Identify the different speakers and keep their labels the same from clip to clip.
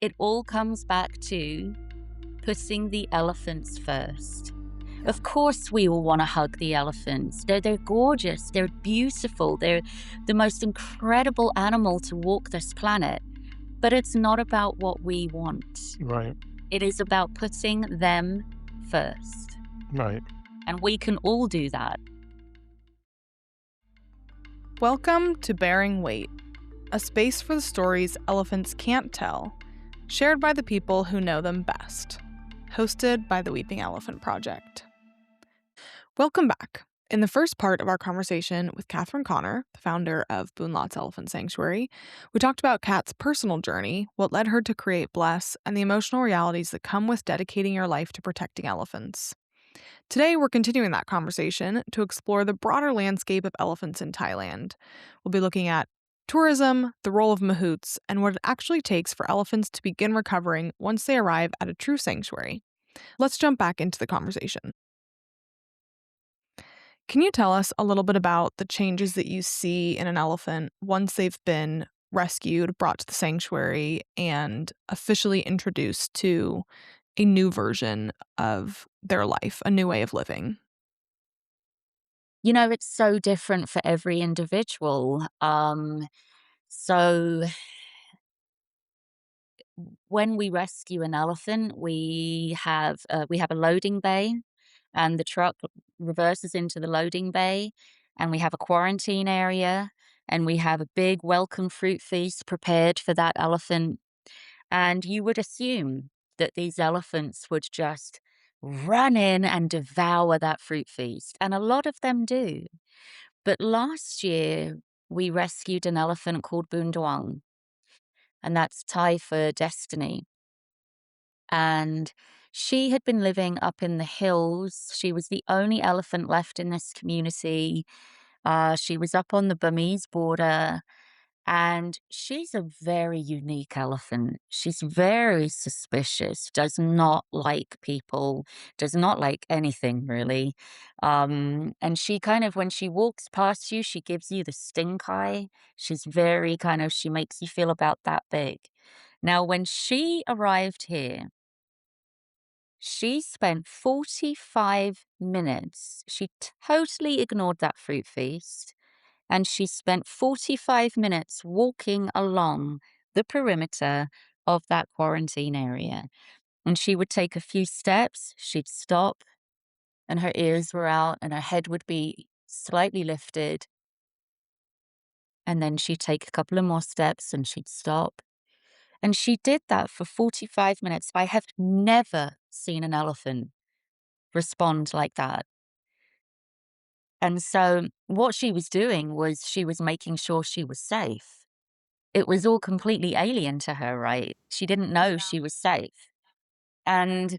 Speaker 1: It all comes back to putting the elephants first.
Speaker 2: Yeah.
Speaker 1: Of course, we all want to hug the elephants. They're gorgeous. They're beautiful. They're the most incredible animal to walk this planet. But it's not about what we want.
Speaker 2: Right.
Speaker 1: It is about putting them first.
Speaker 2: Right.
Speaker 1: And we can all do that.
Speaker 3: Welcome to Bearing Weight, a space for the stories elephants can't tell, shared by the people who know them best. Hosted by the Weeping Elephant Project. Welcome back. In the first part of our conversation with Katherine Connor, the founder of Boonlot's Elephant Sanctuary, we talked about Kat's personal journey, what led her to create BLES, and the emotional realities that come with dedicating your life to protecting elephants. Today, we're continuing that conversation to explore the broader landscape of elephants in Thailand. We'll be looking at tourism, the role of mahouts, and what it actually takes for elephants to begin recovering once they arrive at a true sanctuary. Let's jump back into the conversation. Can you tell us a little bit about the changes that you see in an elephant once they've been rescued, brought to the sanctuary, and officially introduced to a new version of their life, a new way of living?
Speaker 1: You know, it's so different for every individual. So when we rescue an elephant, we have a loading bay, and the truck reverses into the loading bay, and we have a quarantine area, and we have a big welcome fruit feast prepared for that elephant. And you would assume that these elephants would just run in and devour that fruit feast, and a lot of them do. But last year, we rescued an elephant called Boondoang, and that's Thai for destiny. And she had been living up in the hills. She was the only elephant left in this community. She was up on the Burmese border, and she's a very unique elephant. She's very suspicious, does not like people, does not like anything really. And she kind of, when she walks past you, she gives you the stink eye. She's very kind of, she makes you feel about that big. Now, when she arrived here, she spent 45 minutes. She totally ignored that fruit feast, and she spent 45 minutes walking along the perimeter of that quarantine area. And she would take a few steps, she'd stop, and her ears were out, and her head would be slightly lifted. And then she'd take a couple of more steps and she'd stop. And she did that for 45 minutes. I have never seen an elephant respond like that. And so what she was doing was she was making sure she was safe. It was all completely alien to her, right? She didn't know she was safe. And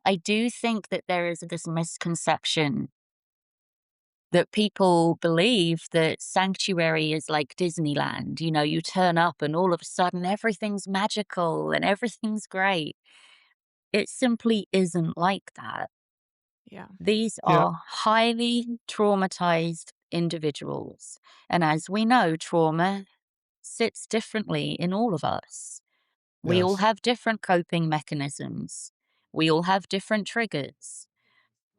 Speaker 1: I do think that there is this misconception that people believe that sanctuary is like Disneyland. You know, you turn up and all of a sudden everything's magical and everything's great. It simply isn't like that.
Speaker 3: Yeah.
Speaker 1: These
Speaker 2: Yeah.
Speaker 1: are highly traumatized individuals. And as we know, trauma sits differently in all of us. We all
Speaker 2: Yes.
Speaker 1: have different coping mechanisms. We all have different triggers.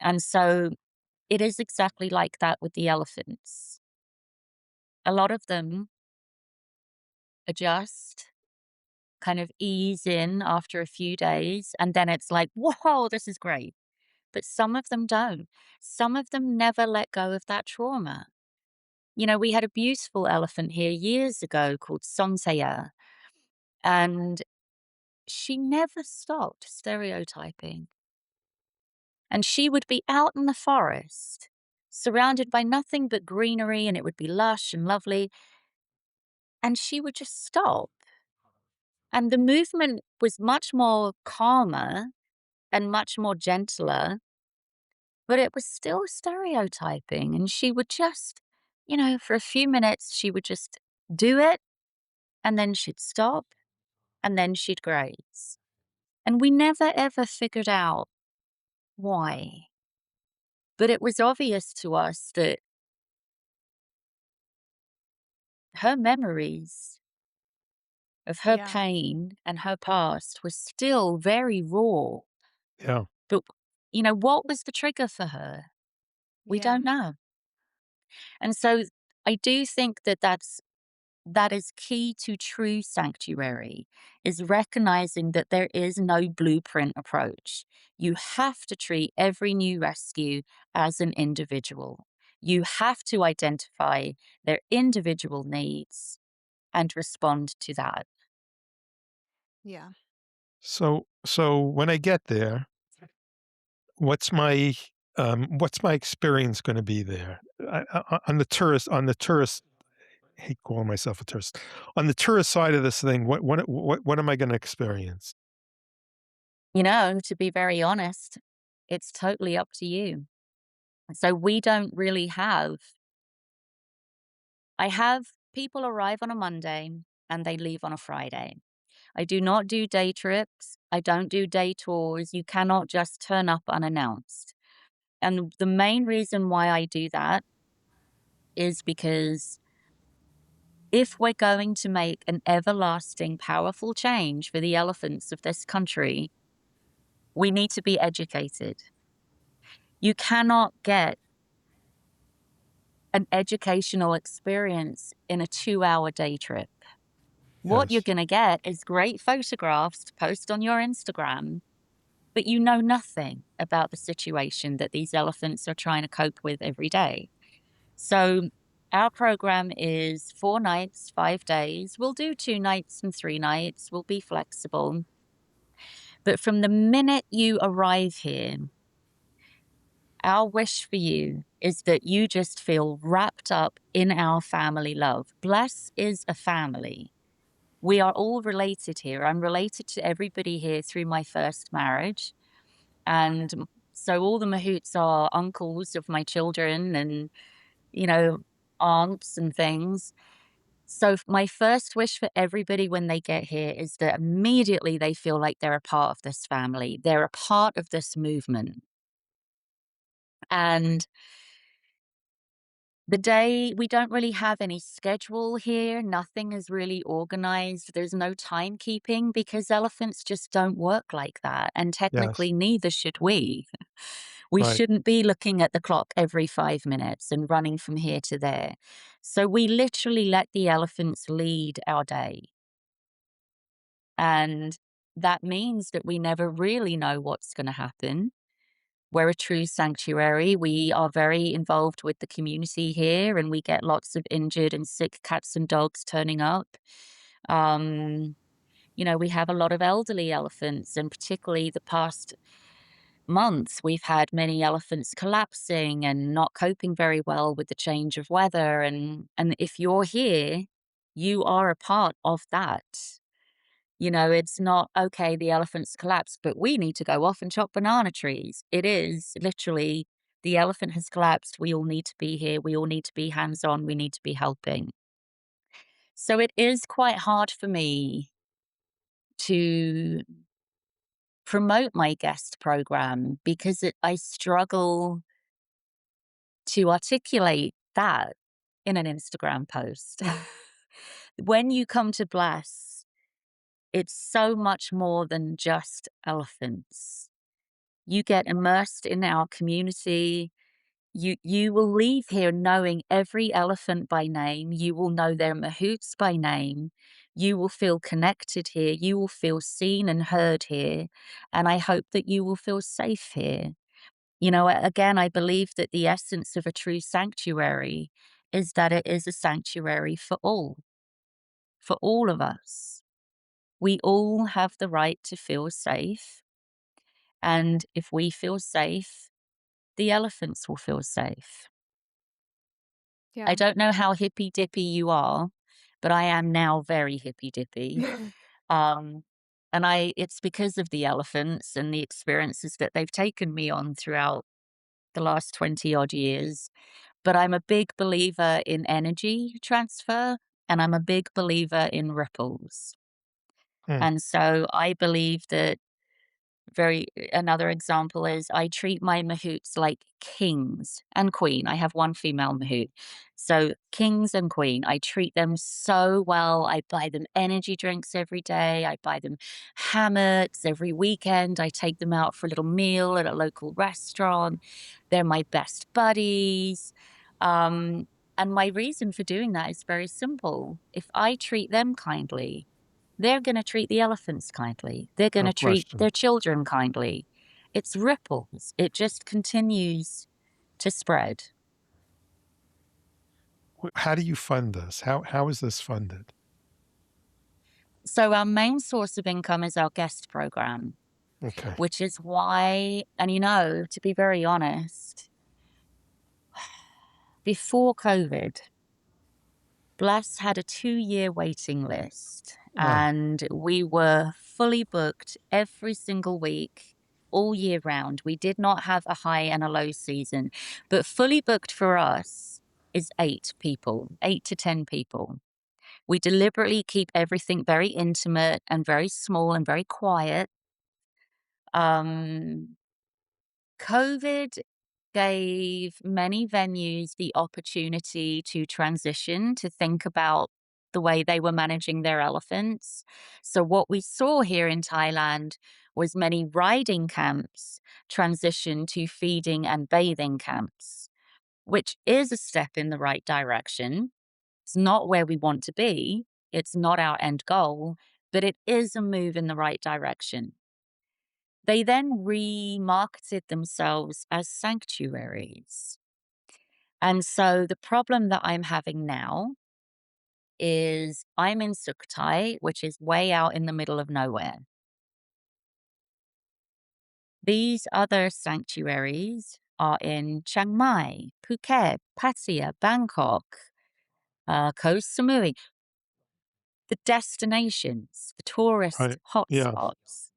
Speaker 1: And so it is exactly like that with the elephants. A lot of them adjust, kind of ease in after a few days, and then it's like, whoa, this is great. But some of them don't. Some of them never let go of that trauma. You know, we had a beautiful elephant here years ago called Sonsaya, and she never stopped stereotyping. And she would be out in the forest, surrounded by nothing but greenery, and it would be lush and lovely. And she would just stop. And the movement was much more calmer and much more gentler, but it was still stereotyping. And she would just, you know, for a few minutes, she would just do it, and then she'd stop, and then she'd graze. And we never ever figured out why. But it was obvious to us that her memories of her
Speaker 3: Yeah.
Speaker 1: pain and her past was still very raw.
Speaker 3: Yeah.
Speaker 1: But, what was the trigger for her? We
Speaker 3: Yeah.
Speaker 1: don't know. And so I do think that that is key to true sanctuary, is recognizing that there is no blueprint approach. You have to treat every new rescue as an individual. You have to identify their individual needs and respond to that.
Speaker 3: Yeah.
Speaker 2: So when I get there, what's my what's my experience going to be there? On the tourist, I hate calling myself a tourist. On the tourist side of this thing, what am I going to experience?
Speaker 1: To be very honest, it's totally up to you. So we don't really I have people arrive on a Monday and they leave on a Friday. I do not do day trips. I don't do day tours. You cannot just turn up unannounced. And the main reason why I do that is because if we're going to make an everlasting, powerful change for the elephants of this country, we need to be educated. You cannot get an educational experience in a 2-hour day trip. What you're
Speaker 2: Yes,
Speaker 1: going to get is great photographs to post on your Instagram, but you know nothing about the situation that these elephants are trying to cope with every day. So, our program is 4 nights, 5 days. We'll do 2 nights and 3 nights. We'll be flexible. But from the minute you arrive here, our wish for you is that you just feel wrapped up in our family love. BLES is a family. We are all related here. I'm related to everybody here through my first marriage. And so all the mahouts are uncles of my children and, you know, aunts and things. So my first wish for everybody when they get here is that immediately they feel like they're a part of this family. They're a part of this movement. And the day we don't really have any schedule here. Nothing is really organized. There's no timekeeping because elephants just don't work like that. And
Speaker 2: yes,
Speaker 1: technically, neither should we. We
Speaker 2: right.
Speaker 1: shouldn't be looking at the clock every 5 minutes and running from here to there. So we literally let the elephants lead our day. And that means that we never really know what's going to happen. We're a true sanctuary. We are very involved with the community here, and we get lots of injured and sick cats and dogs turning up. Um, we have a lot of elderly elephants, and particularly the past months, we've had many elephants collapsing and not coping very well with the change of weather. And if you're here, you are a part of that. It's not, okay, the elephant's collapsed, but we need to go off and chop banana trees. It is literally the elephant has collapsed. We all need to be here. We all need to be hands on. We need to be helping. So it is quite hard for me to promote my guest program because I struggle to articulate that in an Instagram post. When you come to Bless, it's so much more than just elephants. You get immersed in our community. You will leave here knowing every elephant by name. You will know their mahouts by name. You will feel connected here. You will feel seen and heard here. And I hope that you will feel safe here. Again, I believe that the essence of a true sanctuary is that it is a sanctuary for all of us. We all have the right to feel safe. And if we feel safe, the elephants will feel safe. I
Speaker 3: Yeah.
Speaker 1: don't know how hippy dippy you are, but I am now very hippy dippy. Um, and it's because of the elephants and the experiences that they've taken me on throughout the last 20 odd years. But I'm a big believer in energy transfer and I'm a big believer in ripples.
Speaker 2: Hmm.
Speaker 1: And so I believe that very another example is I treat my mahouts like kings and queen. I have one female mahout. So kings and queen, I treat them so well. I buy them energy drinks every day. I buy them hammocks every weekend. I take them out for a little meal at a local restaurant. They're my best buddies. Um, and my reason for doing that is very simple. If I treat them kindly, they're gonna treat the elephants kindly. They're
Speaker 2: No
Speaker 1: gonna treat
Speaker 2: question.
Speaker 1: their children kindly. It's ripples. It just continues to spread.
Speaker 2: How do you fund this? How is this funded?
Speaker 1: So our main source of income is our guest program,
Speaker 2: Okay.
Speaker 1: which is why and, to be very honest, before COVID, BLES had a 2-year waiting list,
Speaker 2: Oh,
Speaker 1: and we were fully booked every single week, all year round. We did not have a high and a low season, but fully booked for us is 8 people, 8 to 10 people. We deliberately keep everything very intimate and very small and very quiet. Um, COVID gave many venues the opportunity to transition, to think about the way they were managing their elephants. So, what we saw here in Thailand was many riding camps transition to feeding and bathing camps, which is a step in the right direction. It's not where we want to be, it's not our end goal, but it is a move in the right direction. They then remarketed themselves as sanctuaries. And so the problem that I'm having now is I'm in Sukhothai, which is way out in the middle of nowhere. These other sanctuaries are in Chiang Mai, Phuket, Pattaya, Bangkok, Koh Samui, the destinations, the tourist
Speaker 2: right. Yeah.
Speaker 1: hotspots.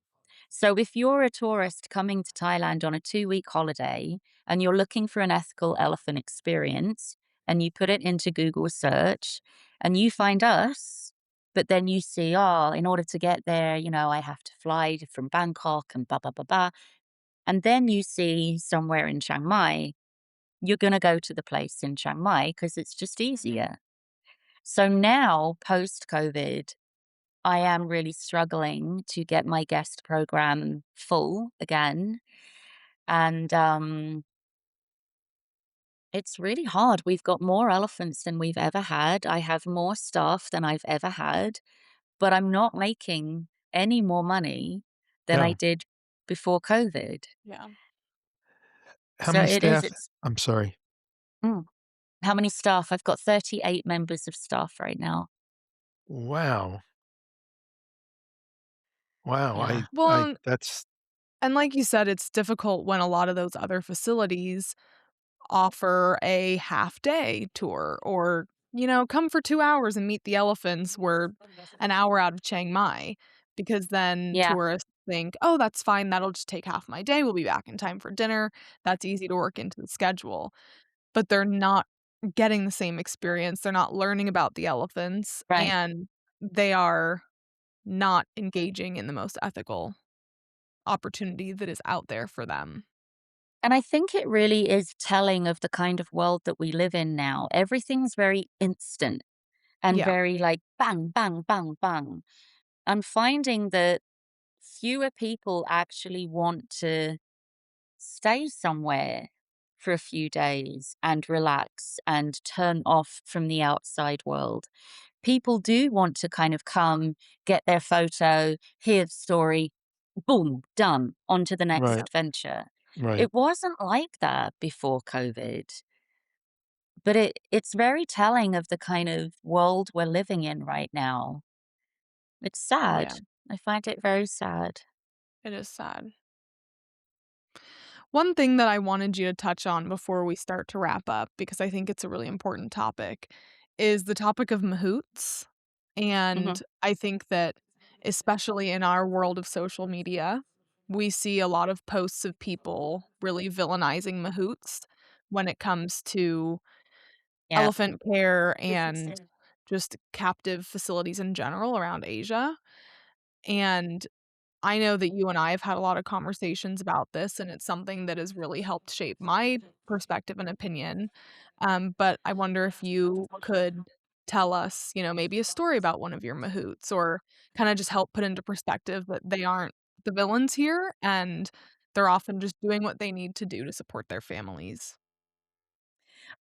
Speaker 1: So if you're a tourist coming to Thailand on a 2-week holiday and you're looking for an ethical elephant experience and you put it into Google search and you find us, but then you see, oh, in order to get there, I have to fly from Bangkok and blah, blah, blah, blah. And then you see somewhere in Chiang Mai, you're going to go to the place in Chiang Mai because it's just easier. So now, post COVID, I am really struggling to get my guest program full again. And it's really hard. We've got more elephants than we've ever had. I have more staff than I've ever had, but I'm not making any more money than I
Speaker 2: Yeah.
Speaker 1: did before COVID.
Speaker 3: Yeah.
Speaker 2: How
Speaker 1: So
Speaker 2: many
Speaker 1: it is,
Speaker 2: staff?
Speaker 1: it's
Speaker 2: I'm sorry.
Speaker 1: mm. How many staff? I've got 38 members of staff right now.
Speaker 2: Wow. Wow.
Speaker 1: Yeah.
Speaker 3: Well,
Speaker 2: That's
Speaker 3: and like you said, it's difficult when a lot of those other facilities offer a half day tour or, come for 2 hours and meet the elephants. We're an hour out of Chiang Mai because then
Speaker 1: Yeah.
Speaker 3: tourists think, oh, that's fine. That'll just take half my day. We'll be back in time for dinner. That's easy to work into the schedule. But they're not getting the same experience. They're not learning about the elephants
Speaker 1: Right.
Speaker 3: and they are not engaging in the most ethical opportunity that is out there for them.
Speaker 1: And I think it really is telling of the kind of world that we live in now. Everything's very instant and
Speaker 3: Yeah.
Speaker 1: very like bang, bang, bang, bang. I'm finding that fewer people actually want to stay somewhere for a few days and relax and turn off from the outside world. People do want to kind of come, get their photo, hear the story, boom, done, on to the next
Speaker 2: right.
Speaker 1: adventure.
Speaker 2: Right.
Speaker 1: It wasn't like that before COVID, but it's very telling of the kind of world we're living in right now. It's sad.
Speaker 3: Yeah,
Speaker 1: I find it very sad.
Speaker 3: it is sad. One thing that I wanted you to touch on before we start to wrap up, because I think it's a really important topic, is the topic of mahouts.
Speaker 1: Mhm.
Speaker 3: And I think that, especially in our world of social media, we see a lot of posts of people really villainizing mahouts when it comes to
Speaker 1: Yeah.
Speaker 3: elephant care and just captive facilities in general around Asia. And I know that you and I have had a lot of conversations about this, and it's something that has really helped shape my perspective and opinion. But I wonder if you could tell us, maybe a story about one of your mahouts or kind of just help put into perspective that they aren't the villains here and they're often just doing what they need to do to support their families.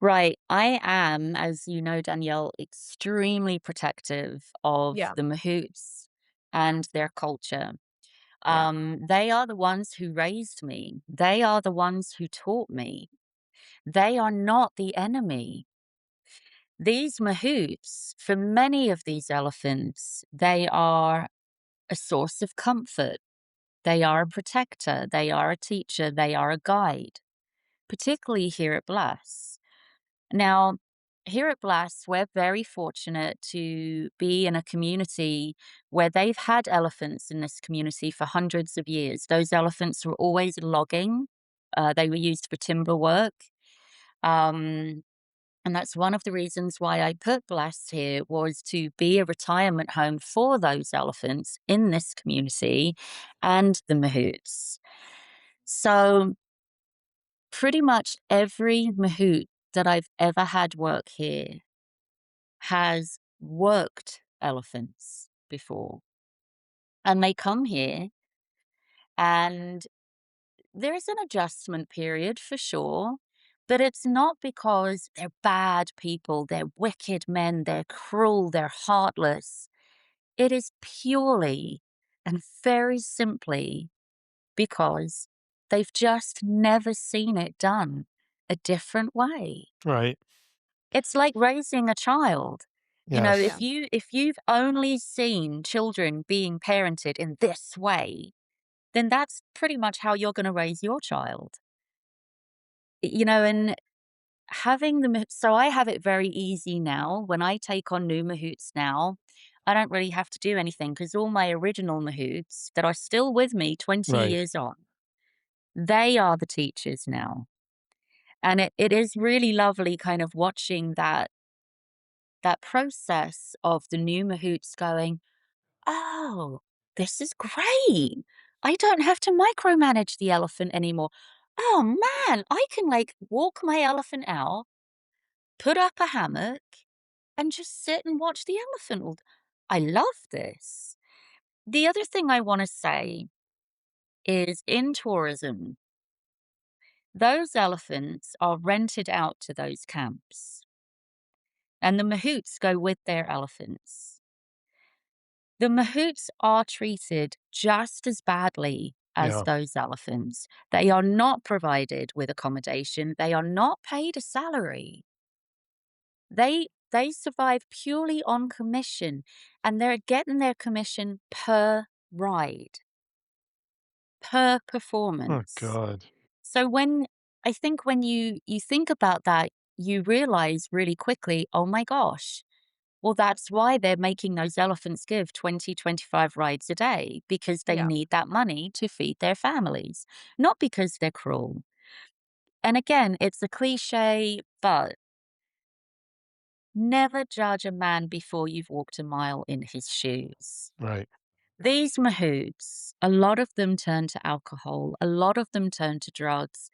Speaker 1: Right. I am, as you know, Danielle, extremely protective of
Speaker 3: Yeah,
Speaker 1: the mahouts and their culture.
Speaker 3: yeah,
Speaker 1: They are the ones who raised me. They are the ones who taught me. They are not the enemy. These mahouts, for many of these elephants, they are a source of comfort. They are a protector. They are a teacher. They are a guide, particularly here at BLES. Now, here at BLES, we're very fortunate to be in a community where they've had elephants in this community for hundreds of years. Those elephants were always logging. They were used for timber work. Um, and that's one of the reasons why I put BLES here was to be a retirement home for those elephants in this community and the mahouts. So pretty much every mahout that I've ever had work here has worked elephants before. And they come here and there's an adjustment period for sure, but it's not because they're bad people, they're wicked men, they're cruel, they're heartless. It is purely and very simply because they've just never seen it done a different way.
Speaker 2: Right.
Speaker 1: It's like raising a child. You know,
Speaker 3: yeah,
Speaker 2: Yes.
Speaker 1: if you've only seen children being parented in this way, then that's pretty much how you're gonna raise your child. And having the so I have it very easy now. When I take on new mahouts now, I don't really have to do anything because all my original mahouts that are still with me 20
Speaker 2: Right.
Speaker 1: years on, they are the teachers now. And it is really lovely kind of watching that process of the new mahouts going, "Oh, this is great. I don't have to micromanage the elephant anymore. Oh man, I can like walk my elephant out, put up a hammock, and just sit and watch the elephant I love this." The other thing I want to say is in tourism, those elephants are rented out to those camps, and the mahouts go with their elephants. The mahouts are treated just as badly as
Speaker 2: Yeah.
Speaker 1: those elephants. They are not provided with accommodation. They are not paid a salary. They survive purely on commission, and they're getting their commission per ride, per
Speaker 2: Oh
Speaker 1: performance.
Speaker 2: God.
Speaker 1: So when you think about that, you realize really quickly, oh my gosh, well, that's why they're making those elephants give 20, 25 rides a day because they
Speaker 3: yeah,
Speaker 1: need that money to feed their families, not because they're cruel. And again, it's a cliche, but never judge a man before you've walked a mile in his shoes.
Speaker 2: Right.
Speaker 1: These mahouts, a lot of them turn to alcohol, a lot of them turn to drugs.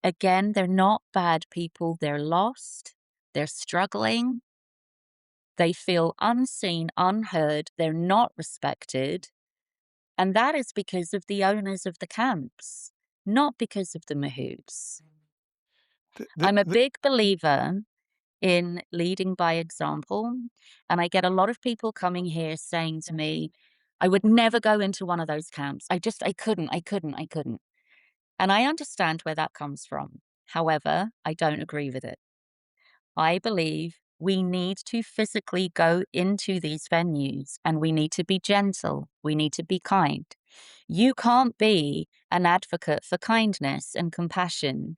Speaker 1: Again, they're not bad people, they're lost, they're struggling, they feel unseen, unheard, they're not respected. And that is because of the owners of the camps, not because of the mahouts. I'm a
Speaker 2: The
Speaker 1: big believer in leading by example. And I get a lot of people coming here saying to me, I would never go into one of those camps. I couldn't. And I understand where that comes from. However, I don't agree with it. I believe we need to physically go into these venues and we need to be gentle. We need to be kind. You can't be an advocate for kindness and compassion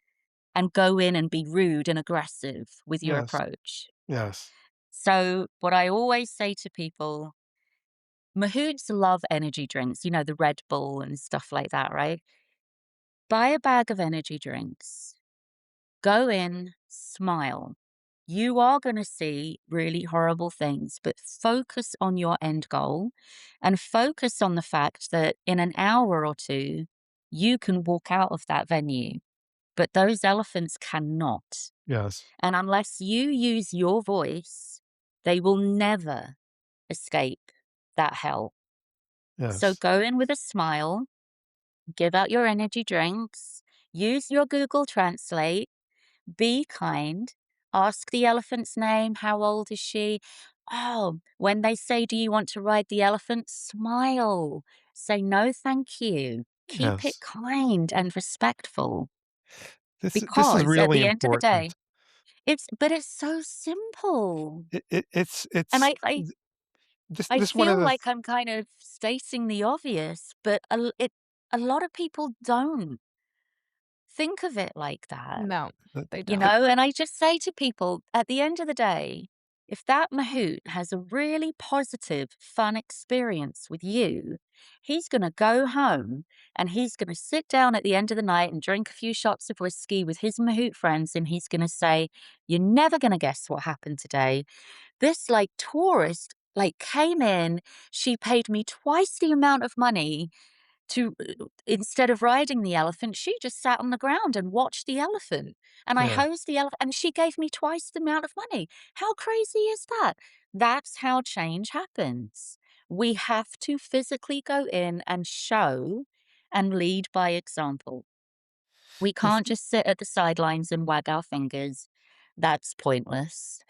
Speaker 1: and go in and be rude and aggressive with your
Speaker 2: Yes.
Speaker 1: approach.
Speaker 2: Yes.
Speaker 1: So, what I always say to people, mahouts love energy drinks, the Red Bull and stuff like that, right? Buy a bag of energy drinks, go in, smile. You are going to see really horrible things, but focus on your end goal and focus on the fact that in an hour or two, you can walk out of that venue, but those elephants cannot.
Speaker 2: Yes.
Speaker 1: And unless you use your voice, they will never escape that hell. So
Speaker 2: Yes.
Speaker 1: go in with a smile, give out your energy drinks, use your Google Translate, be kind, ask the elephant's name, how old is she? Oh, when they say, "Do you want to ride the elephant?" Smile. Say, "No, thank you." Keep it
Speaker 2: Yes.
Speaker 1: kind and respectful
Speaker 2: This is
Speaker 1: because at
Speaker 2: really
Speaker 1: the end of the day,
Speaker 2: important.
Speaker 1: it's so simple. And
Speaker 2: It's
Speaker 1: I
Speaker 2: this one of
Speaker 1: feel
Speaker 2: the
Speaker 1: like I'm kind of stating the obvious, but a lot of people don't think of it like that.
Speaker 3: No,
Speaker 2: the,
Speaker 3: they
Speaker 1: You
Speaker 3: don't.
Speaker 2: the
Speaker 1: know, and I just say to people, at the end of the day, if that mahout has a really positive, fun experience with you, he's going to go home and he's going to sit down at the end of the night and drink a few shots of whiskey with his mahout friends. And he's going to say, "You're never going to guess what happened today. This like tourist like came in, she paid me twice the amount of money to instead of riding the elephant, she just sat on the ground and watched the elephant. And I
Speaker 2: yeah.
Speaker 1: hosed the elephant, and she gave me twice the amount of money. How crazy is that? That's how change happens. We have to physically go in and show and lead by example. We
Speaker 2: This
Speaker 1: can't just sit at the sidelines and wag our fingers. That's pointless.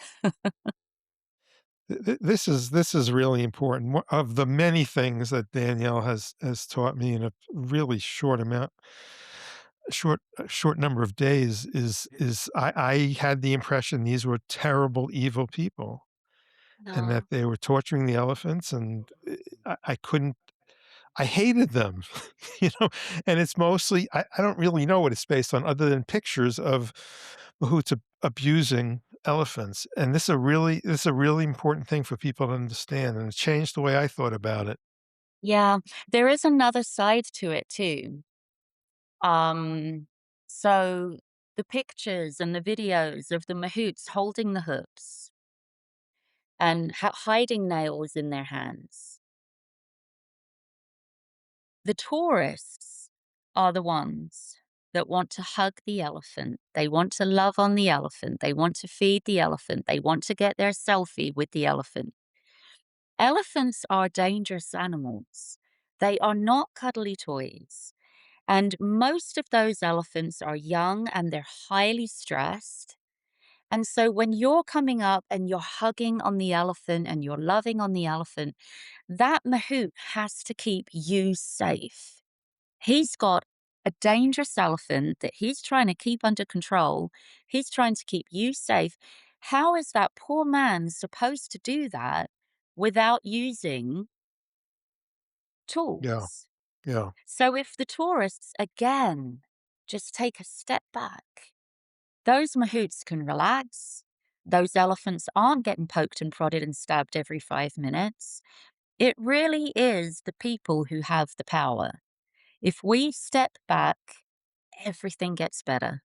Speaker 2: this is really important. Of the many things that Danielle has taught me in a really short number of days is I had the impression these were terrible, evil people, and that
Speaker 1: No.
Speaker 2: they were torturing the elephants, and I couldn't. I hated them, you know, and it's mostly I don't really know what it's based on other than pictures of mahouts abusing elephants, and this is a really important thing for people to understand, and it changed the way I thought about it.
Speaker 1: Yeah, there is another side to it too. Um, so the pictures and the videos of the mahouts holding the hoops and hiding nails in their hands. The tourists are the ones that want to hug the elephant. They want to love on the elephant. They want to feed the elephant. They want to get their selfie with the elephant. Elephants are dangerous animals. They are not cuddly toys. And most of those elephants are young and they're highly stressed. And so when you're coming up and you're hugging on the elephant and you're loving on the elephant, that mahout has to keep you safe. He's got a dangerous elephant that he's trying to keep under control. He's trying to keep you safe. How is that poor man supposed to do that without using
Speaker 2: Yeah,
Speaker 1: tools?
Speaker 2: yeah.
Speaker 1: So if the tourists, again, just take a step back, those mahouts can relax. Those elephants aren't getting poked and prodded and stabbed every 5 minutes. It really is the people who have the power. If we step back, everything gets better.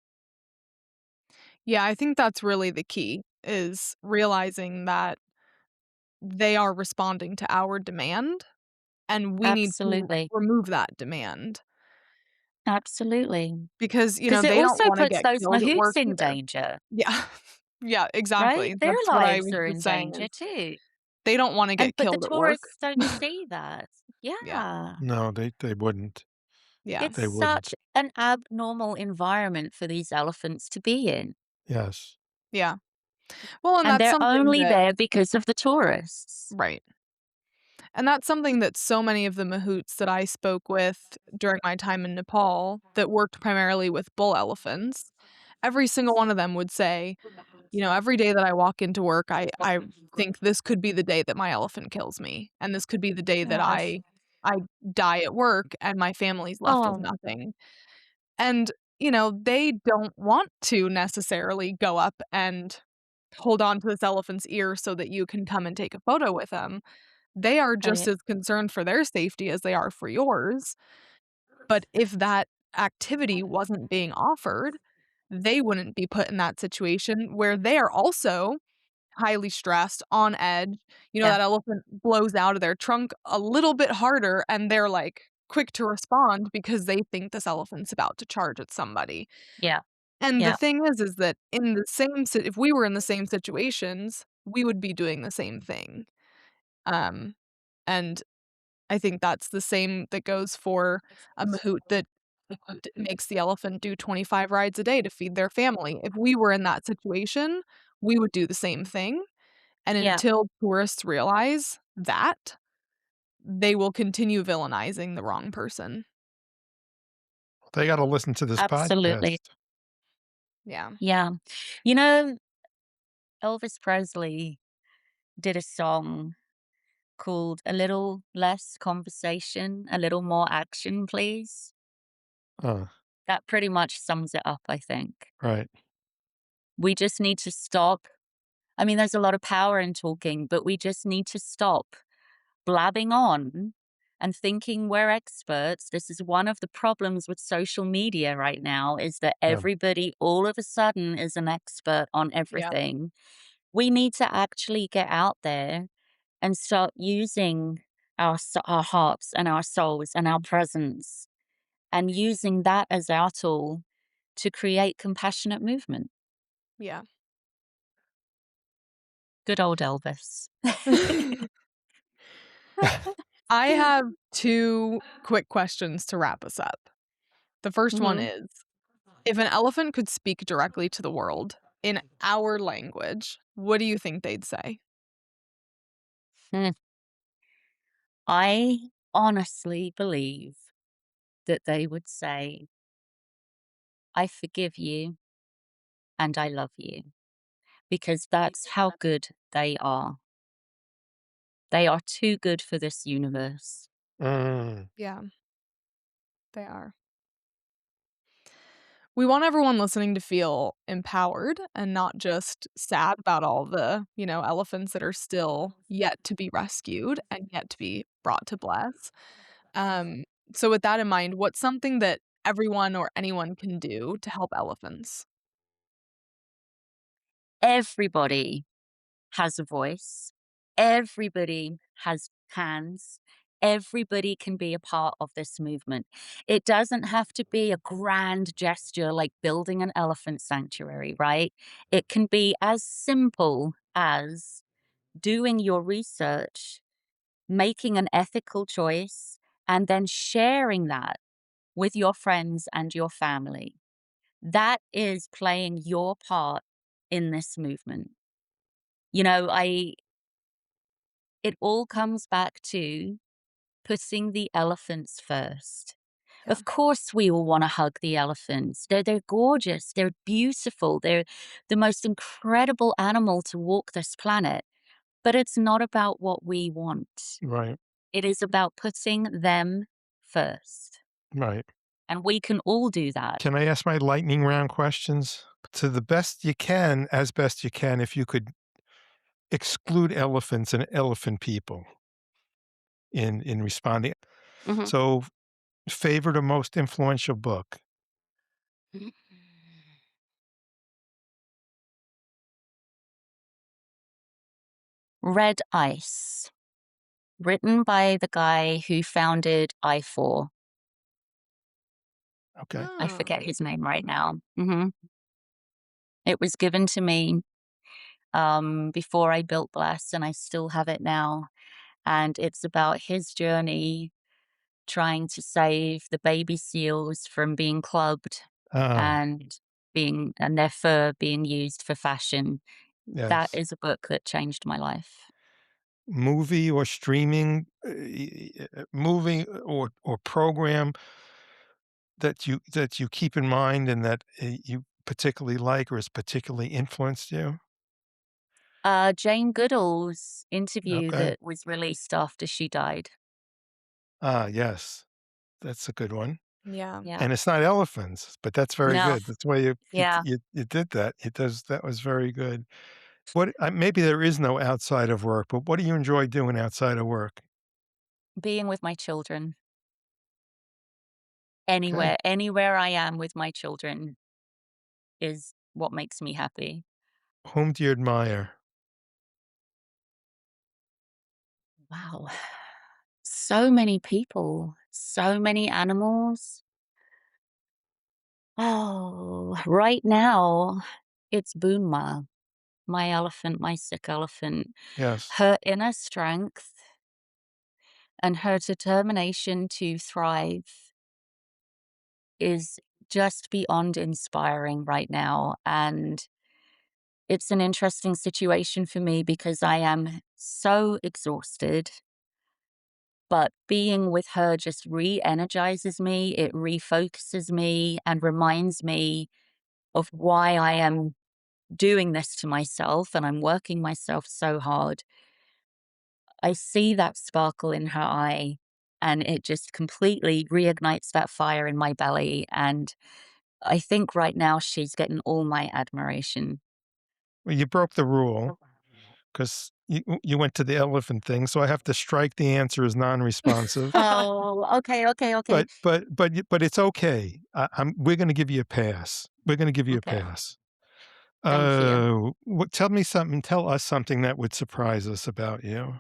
Speaker 3: Yeah, I think that's really the key is realizing that they are responding to our demand and we need to
Speaker 1: Absolutely.
Speaker 3: remove that demand
Speaker 1: Absolutely.
Speaker 3: because,
Speaker 1: Because it
Speaker 3: they don't
Speaker 1: also
Speaker 3: wanna
Speaker 1: puts
Speaker 3: get
Speaker 1: those
Speaker 3: killed at
Speaker 1: mahouts
Speaker 3: work
Speaker 1: in
Speaker 3: either.
Speaker 1: danger,
Speaker 3: Yeah. Yeah,
Speaker 1: right?
Speaker 3: exactly.
Speaker 1: Their
Speaker 3: That's what I
Speaker 1: lives
Speaker 3: was
Speaker 1: are in
Speaker 3: just saying
Speaker 1: danger
Speaker 3: is
Speaker 1: too.
Speaker 3: they don't wanna
Speaker 1: And
Speaker 3: get
Speaker 1: but the
Speaker 3: killed at work.
Speaker 1: tourists don't see that.
Speaker 3: Yeah.
Speaker 1: Yeah.
Speaker 2: No, they wouldn't.
Speaker 3: Yeah.
Speaker 1: It's
Speaker 2: They wouldn't.
Speaker 1: such an abnormal environment for these elephants to be in,
Speaker 2: Yes.
Speaker 3: Yeah. Well, and
Speaker 1: and
Speaker 3: that's
Speaker 1: they're
Speaker 3: something
Speaker 1: only
Speaker 3: that
Speaker 1: there because of the tourists.
Speaker 3: right. And that's something that so many of the mahouts that I spoke with during my time in Nepal that worked primarily with bull elephants, every single one of them would say, every day that I walk into work, I think this could be the day that my elephant kills me, and this could be the day that
Speaker 1: Gosh.
Speaker 3: I die at work and my family's left with
Speaker 1: Oh,
Speaker 3: nothing. And, they don't want to necessarily go up and hold on to this elephant's ear so that you can come and take a photo with him. They are just
Speaker 1: right.
Speaker 3: as concerned for their safety as they are for yours. But if that activity wasn't being offered, they wouldn't be put in that situation where they are also highly stressed, on edge.
Speaker 1: Yeah,
Speaker 3: That elephant blows out of their trunk a little bit harder and they're like quick to respond because they think this elephant's about to charge at somebody.
Speaker 1: yeah,
Speaker 3: And the
Speaker 1: yeah,
Speaker 3: thing is that in the same if we were in the same situations, we would be doing the same thing. Um, and I think that's the same that goes for a mahout that makes the elephant do 25 rides a day to feed their family. If we were in that situation, we would do the same thing. And
Speaker 1: yeah,
Speaker 3: until tourists realize that, they will continue villainizing the wrong person.
Speaker 2: They gotta listen to this
Speaker 1: absolutely.
Speaker 2: podcast.
Speaker 3: Yeah.
Speaker 1: Yeah. You know, Elvis Presley did a song called "A Little Less Conversation, a Little More Action, Please."
Speaker 2: Uh,
Speaker 1: That pretty much sums it up, I think.
Speaker 2: right.
Speaker 1: We just need to stop. I mean, there's a lot of power in talking, but we just need to stop blabbing on and thinking we're experts. This is one of the problems with social media right now is that
Speaker 2: Yeah,
Speaker 1: everybody all of a sudden is an expert on
Speaker 3: Yeah.
Speaker 1: everything. We need to actually get out there and start using our hearts and our souls and our presence and using that as our tool to create compassionate movement.
Speaker 3: Yeah.
Speaker 1: Good old Elvis.
Speaker 3: I have 2 quick questions to wrap us up. The first one
Speaker 1: Mhm.
Speaker 3: is, if an elephant could speak directly to the world in our language, what do you think they'd say?
Speaker 1: Hmm. I honestly believe that they would say, "I forgive you and I love you," because that's how good they are. They are too good for this universe.
Speaker 2: mm,
Speaker 3: Yeah, they are. We want everyone listening to feel empowered and not just sad about all the, elephants that are still yet to be rescued and yet to be brought to BLES. Um, so with that in mind, what's something that everyone or anyone can do to help elephants?
Speaker 1: Everybody has a voice. Everybody has hands. Everybody can be a part of this movement. It doesn't have to be a grand gesture like building an elephant sanctuary, right? It can be as simple as doing your research, making an ethical choice, and then sharing that with your friends and your family. That is playing your part in this movement. You know, I it all comes back to putting the elephants first.
Speaker 3: Yeah.
Speaker 1: Of course, we all want to hug the elephants. They're gorgeous. They're beautiful. They're the most incredible animal to walk this planet. But it's not about what we want.
Speaker 2: right,
Speaker 1: It is about putting them first.
Speaker 2: right.
Speaker 1: And we can all do that.
Speaker 2: Can I ask my lightning round questions? To the best you can, as best you can, if you could exclude elephants and elephant people in responding.
Speaker 1: Mhm.
Speaker 2: So, favorite or most influential book?
Speaker 1: Red Ice, written by the guy who founded I4.
Speaker 2: Okay.
Speaker 1: I
Speaker 3: Oh,
Speaker 1: forget his name right now. It was given to me before I built BLES, and I still have it now. And it's about his journey trying to save the baby seals from being clubbed
Speaker 2: Oh,
Speaker 1: and their fur being used for fashion. That
Speaker 2: yes.
Speaker 1: is a book that changed my life.
Speaker 2: Movie or streaming, movie or program that you keep in mind and that, you particularly like or has particularly influenced you?
Speaker 1: Jane Goodall's interview
Speaker 2: Okay.
Speaker 1: that was released after she died.
Speaker 2: Ah, yes. That's a good one.
Speaker 3: yeah.
Speaker 1: Yeah.
Speaker 2: And it's not elephants, but that's very
Speaker 1: No.
Speaker 2: good. That's why
Speaker 1: Yeah.
Speaker 2: you did that. It does that was very good. What maybe there is no outside of work, but what do you enjoy doing outside of work?
Speaker 1: Being with my children.
Speaker 2: Okay.
Speaker 1: Anywhere I am with my children. is what makes me happy.
Speaker 2: Whom do you admire?
Speaker 1: Wow. So many people, so many animals. Oh, right now, it's Boonma, my elephant, my sick elephant.
Speaker 2: Yes.
Speaker 1: Her inner strength and her determination to thrive is just beyond inspiring right now. And it's an interesting situation for me because I am so exhausted, but being with her just re energizes me, it refocuses me, and reminds me of why I am doing this to myself and I'm working myself so hard. I see that sparkle in her eye and it just completely reignites that fire in my belly. And I think right now she's getting all my admiration.
Speaker 2: Well, you broke the rule because you went to the elephant thing, so I have to strike the answer as non-responsive.
Speaker 1: Oh, okay, okay, okay.
Speaker 2: But it's okay. We're gonna give you a pass. We're gonna give you a
Speaker 1: Okay.
Speaker 2: pass.
Speaker 1: Thank you.
Speaker 2: What tell us something that would surprise us about you.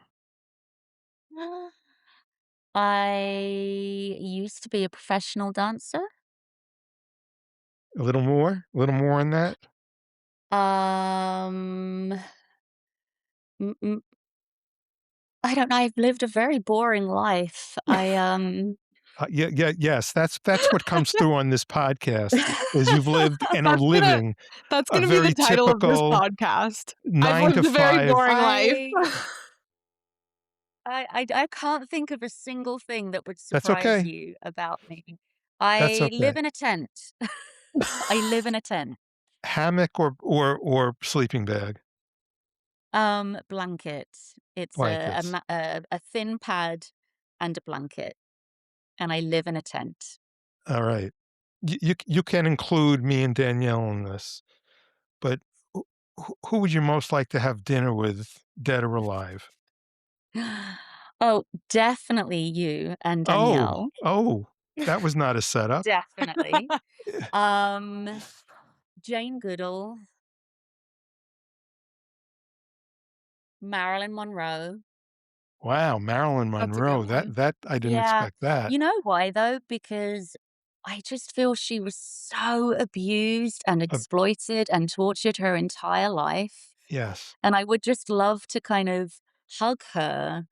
Speaker 1: I used to be a professional dancer.
Speaker 2: A little more? A little more on that?
Speaker 1: Um, mm, mm, I don't know. I've lived a very boring life.
Speaker 2: Yes, that's what comes through on this podcast is you've lived and are
Speaker 3: That's gonna
Speaker 2: living
Speaker 3: that's
Speaker 2: a
Speaker 3: gonna be the
Speaker 2: very
Speaker 3: title of this
Speaker 2: typical
Speaker 3: podcast. I've
Speaker 2: 9 to
Speaker 3: lived a very
Speaker 2: 5.
Speaker 3: boring life.
Speaker 1: I I can't think of a single thing that would
Speaker 2: That's
Speaker 1: surprise
Speaker 2: okay.
Speaker 1: you about me.
Speaker 2: That's
Speaker 1: I live
Speaker 2: okay.
Speaker 1: in a tent. I live in a tent.
Speaker 2: Hammock or sleeping bag,
Speaker 1: Blanket. It's
Speaker 2: blankets.
Speaker 1: a thin pad and a blanket, and I live in a tent.
Speaker 2: Alright. You can include me and Danielle in this, but who would you most like to have dinner with, dead or alive?
Speaker 1: Oh, definitely you and
Speaker 2: Oh,
Speaker 1: Danielle.
Speaker 2: oh, that was not a setup.
Speaker 1: Definitely. Um, Jane Goodall, Marilyn Monroe.
Speaker 2: Wow, Marilyn
Speaker 3: That's a good
Speaker 2: Monroe,
Speaker 3: one.
Speaker 2: that I didn't
Speaker 1: Yeah.
Speaker 2: expect that.
Speaker 1: You know why though? Because I just feel she was so abused and
Speaker 2: Uh,
Speaker 1: exploited and tortured her entire life.
Speaker 2: yes.
Speaker 1: And I would just love to kind of hug her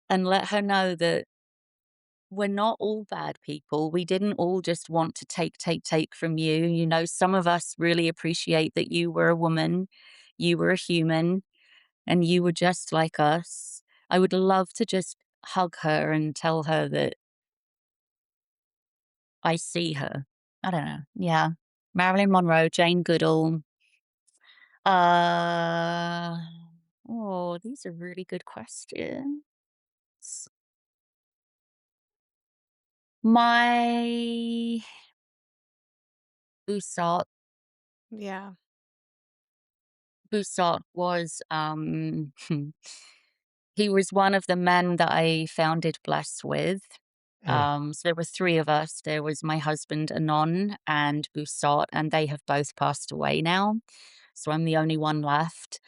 Speaker 1: and let her know that we're not all bad people. We didn't all just want to take, take, take from you. You know, some of us really appreciate that you were a woman, you were a human, and you were just like us. I would love to just hug her and tell her that I see her. I don't know. Yeah. Marilyn Monroe, Jane Goodall. Uh, oh, these are really good questions. My Busat
Speaker 3: Yeah.
Speaker 1: Busat was, he was one of the men that I founded BLES with.
Speaker 2: Mm,
Speaker 1: So there were 3 of us. There was my husband, Anon, and Busat, and they have both passed away now. So I'm the only one left.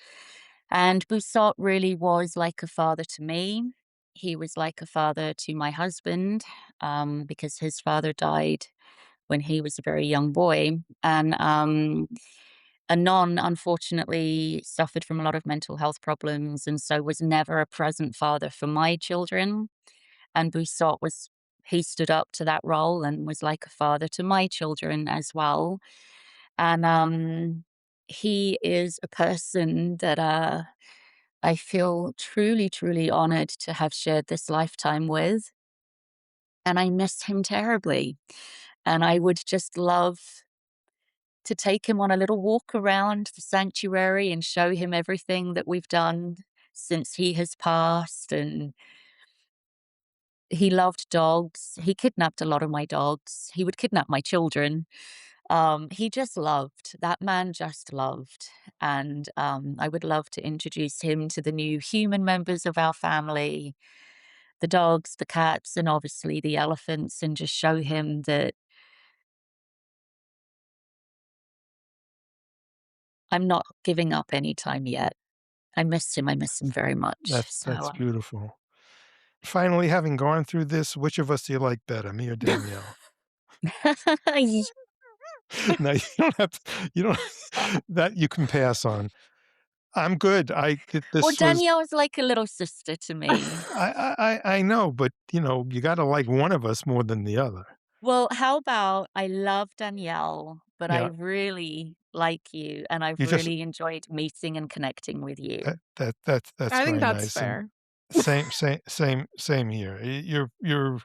Speaker 1: And Busat really was like a father to me. He was like a father to my husband, because his father died when he was a very young boy. And Anon, unfortunately, suffered from a lot of mental health problems and so was never a present father for my children. And Busot was, he stood up to that role and was like a father to my children as well. And he is a person that I feel truly, truly honored to have shared this lifetime with. And I miss him terribly. And I would just love to take him on a little walk around the sanctuary and show him everything that we've done since he has passed. And he loved dogs. He kidnapped a lot of my dogs. He would kidnap my children. He just loved. That man just loved. And I would love to introduce him to the new human members of our family, the dogs, the cats, and obviously the elephants, and just show him that I'm not giving up anytime yet. I miss him very much,
Speaker 2: That's beautiful. Finally, having gone through this, which of us do you like better, me or Danielle?
Speaker 1: Ye
Speaker 2: No, you don't have to, you don't that you can pass on. I'm good.
Speaker 1: well,
Speaker 2: This was
Speaker 1: Danielle is like a little sister to me.
Speaker 2: I know, but, you gotta like one of us more than the other.
Speaker 1: Well, how about I love Danielle, but I
Speaker 2: Yeah,
Speaker 1: really like you, and I've
Speaker 2: you just
Speaker 1: really enjoyed meeting and connecting with you.
Speaker 2: that's
Speaker 3: I think
Speaker 2: very
Speaker 3: that's
Speaker 2: nice, and
Speaker 3: fair.
Speaker 2: same here. You're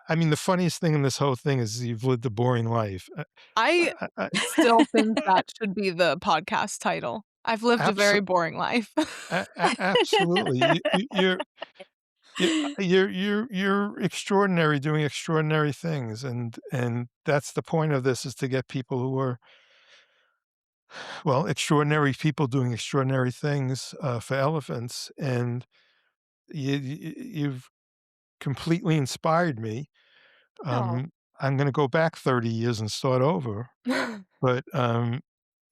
Speaker 2: I mean, the funniest thing in this whole thing is you've lived a boring life.
Speaker 3: I
Speaker 2: I
Speaker 3: still think that should be the podcast title. I've lived a
Speaker 2: abso
Speaker 3: very boring life.
Speaker 2: a absolutely. You you're extraordinary doing extraordinary things, and that's the point of this is to get people who are, well, extraordinary people doing extraordinary things, for elephants, and you've completely inspired me.
Speaker 3: Oh.
Speaker 2: I'm gonna go back 30 years and start over, but,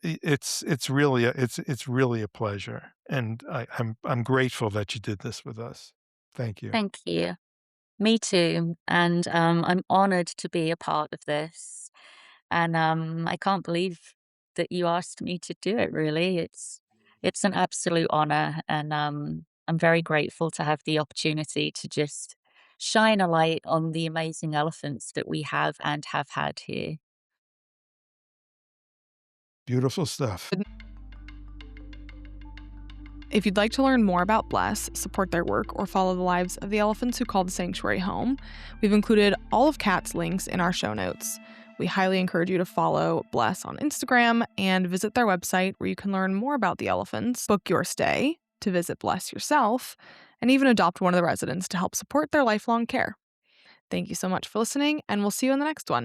Speaker 2: it's really it's really a pleasure, and I'm grateful that you did this with us. Thank you.
Speaker 1: Thank you. Me too, and, I'm honored to be a part of this, and, I can't believe that you asked me to do it, really. It's an absolute honor, and, I'm very grateful to have the opportunity to just shine a light on the amazing elephants that we have and have had here.
Speaker 2: Beautiful stuff.
Speaker 3: If you'd like to learn more about BLES, support their work, or follow the lives of the elephants who call the sanctuary home, we've included all of Kat's links in our show notes. We highly encourage you to follow BLES on Instagram and visit their website where you can learn more about the elephants, book your stay, to visit BLES yourself, and even adopt one of the residents to help support their lifelong care. Thank you so much for listening, and we'll see you in the next one.